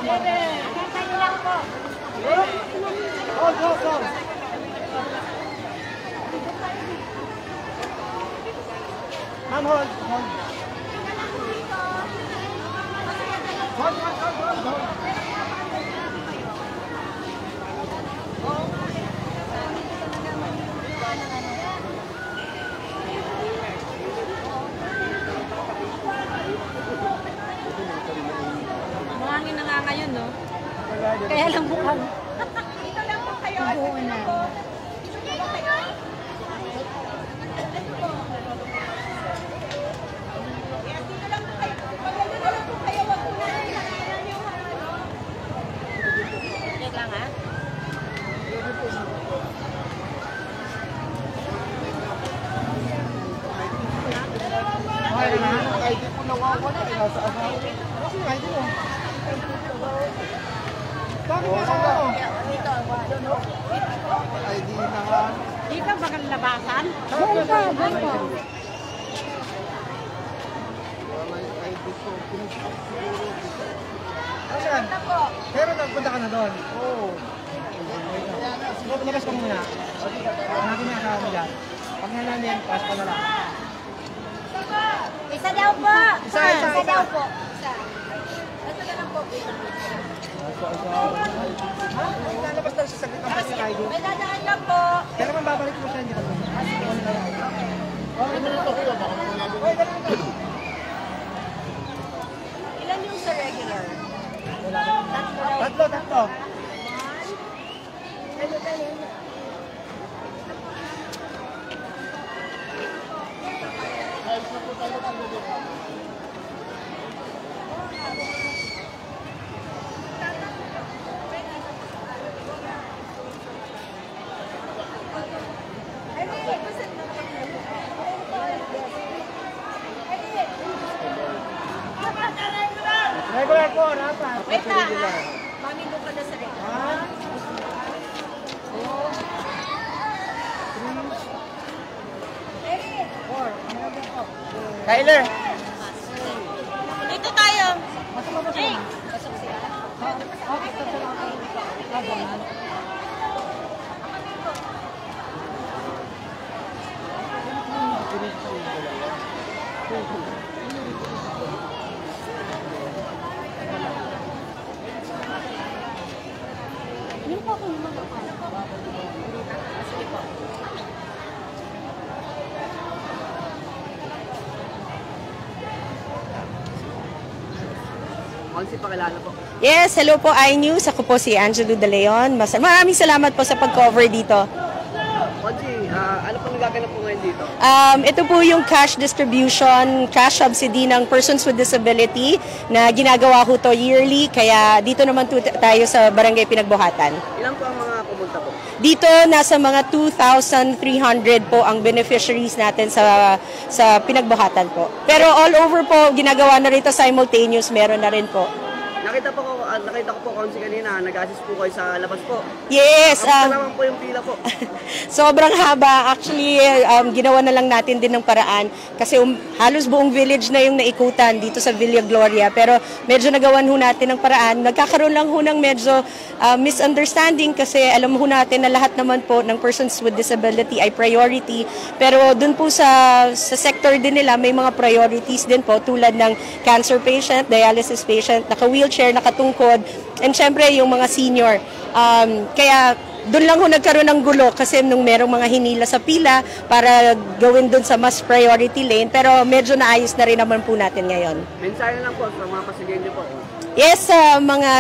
Kaya lang po. Go. Ma'am, hold. Mahangin na nga ngayon, no? Kaya lang mukhang. Dito lang po kayo. Buo na. ID po nawawala. Nasa asawa. Kasi ID mo. Bakit mo ako? ID na nga. Dito ba kang labasan? Doon pa. ID ko. Asan? Pero nagpunta ka na doon? Oo. Labas ka muna. Hanapin niya ako mo dyan. Pag namin, pass pa na lang. Isa daw po. Isa. daw po. Ito na lang po. Lalabas daw sa saglit ang pati ID. May dadaan lang po. Pero man babalik mo siya, hindi ka doon. Ilan yung sa regular? Tatlo. Regular po, dapat. Wait na ha. Mami doon ka na sa regular. Kyler! Dito tayo. Hey. Yes, hello po iNews. Ako po si Angelo De Leon. Maraming salamat po sa pag-cover dito. Oji, ano pong nagaganap po ngayon dito? Ito po yung cash distribution, cash subsidy ng persons with disability na ginagawa ko to yearly. Kaya dito naman tayo sa Barangay Pinagbuhatan. Ilan po ang mga pumunta po? Dito, nasa mga 2,300 po ang beneficiaries natin sa Pinagbuhatan po. Pero all over po, ginagawa na rito simultaneous, meron na rin po. Nakita ko po Konsi kanina, nag-assist po kayo sa labas po. Yes. Kamusta naman po yung pila po? Sobrang haba. Actually, ginawa na lang natin din ng paraan kasi halos buong village na yung naikutan dito sa Villa Gloria. Pero medyo nagawan ho natin ng paraan. Nagkakaroon lang ho ng medyo misunderstanding kasi alam ho natin na lahat naman po ng persons with disability ay priority. Pero dun po sa sector din nila, may mga priorities din po tulad ng cancer patient, dialysis patient, naka-wheelchair, nakatungkod, and syempre yung mga senior. Kaya doon lang ho nagkaroon ng gulo kasi nung merong mga hinila sa pila para gawin doon sa mas priority lane, pero medyo naayos na rin naman po natin ngayon. Mensahe lang po sa mga pasigyan niyo po. Yes, mga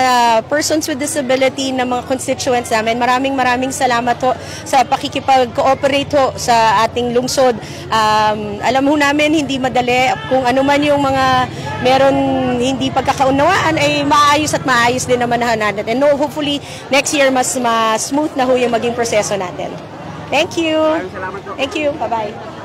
persons with disability na mga constituents namin, maraming salamat ho sa pakikipag-cooperate ho sa ating lungsod. Alam ho namin hindi madali, kung ano man yung mga meron hindi pagkakaunawaan ay maayos din naman natin. And hopefully next year mas smooth na ho yung maging proseso natin. Thank you. Maraming salamat po. Thank you. Bye-bye.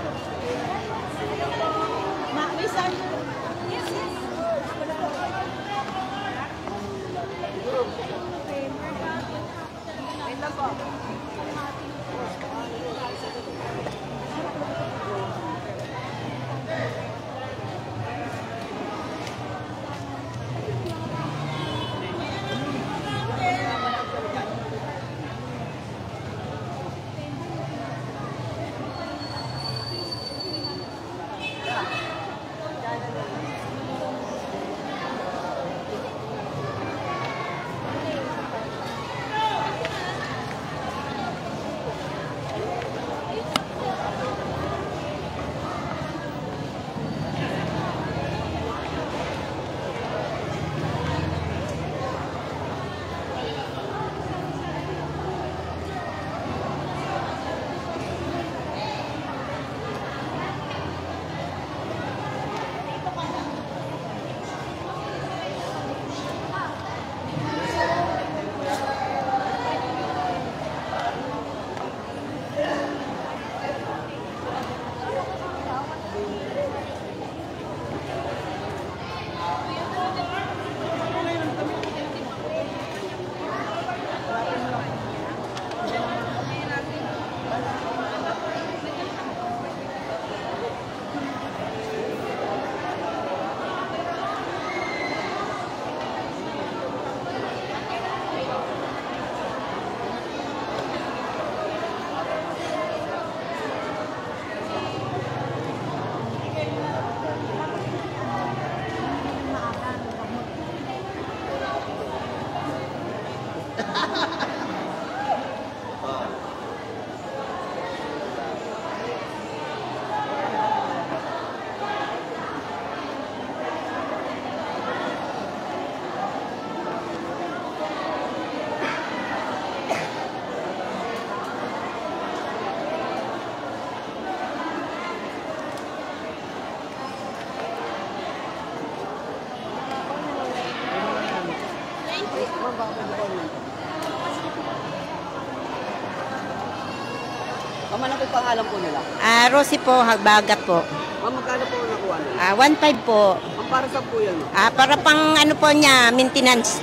Ma'am, ano po pangalan po nila? Rosie po, Hagbagat po. Ma'am, magkano po nakuha nila? 1.5 po. Ma'am, para saan po yan? Para pang ano po niya, maintenance.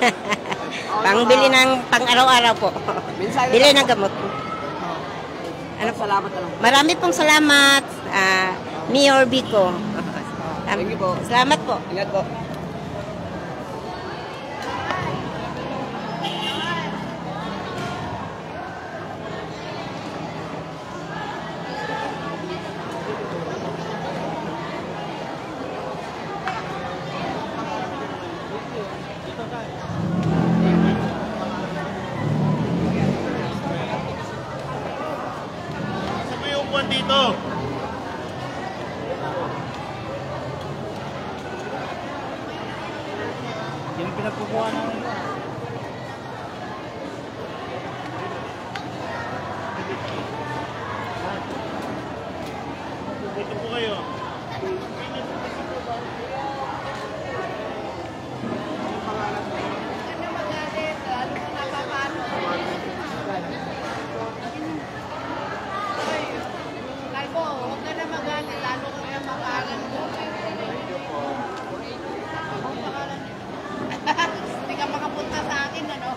Pangbili ng pang-araw-araw po. Mensahe Bili lang ng po. gamot. Ano po? Salamat na lang. Marami pong salamat, Mayor Bico. Thank you po. Salamat po. Ingat po. Saan mo yung upuan dito? Yan ang pinagkukuha namin. Dito po kayo. Hindi ka makapunta sa akin, ano?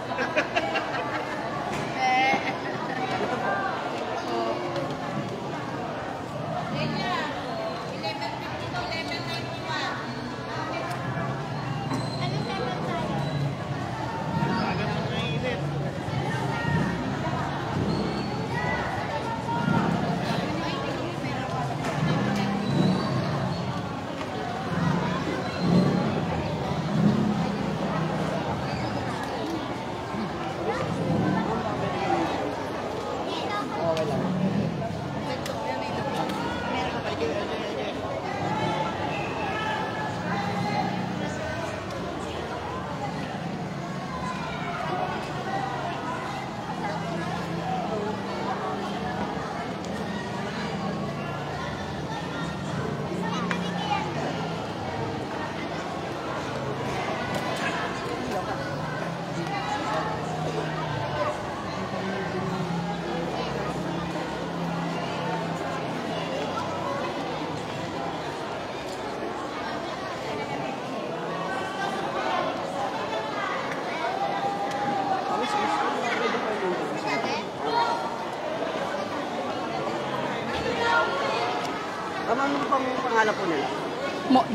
Ma'am, ano pang pangalan po nila?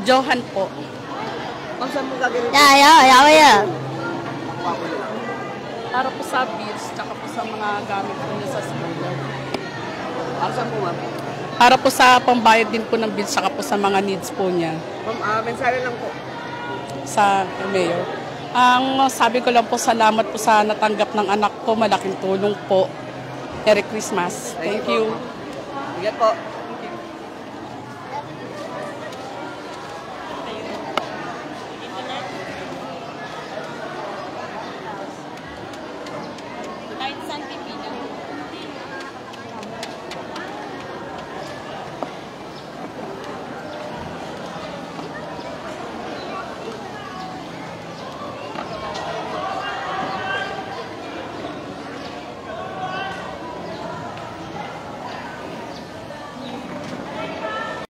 Johan po. Ma'am, saan mo gagawin? Yeah. Nakuha po nila. Para po sa bills, tsaka po sa mga gamit po niya sa school. Para saan po, ma'am? Para po sa pambayad din po ng bills, tsaka po sa mga needs po niya Ma'am, mensahe lang po. sa mayor. Ang sabi ko lang po, salamat po sa natanggap ng anak ko. Malaking tulong po. Merry Christmas. Thank you. Ingat po.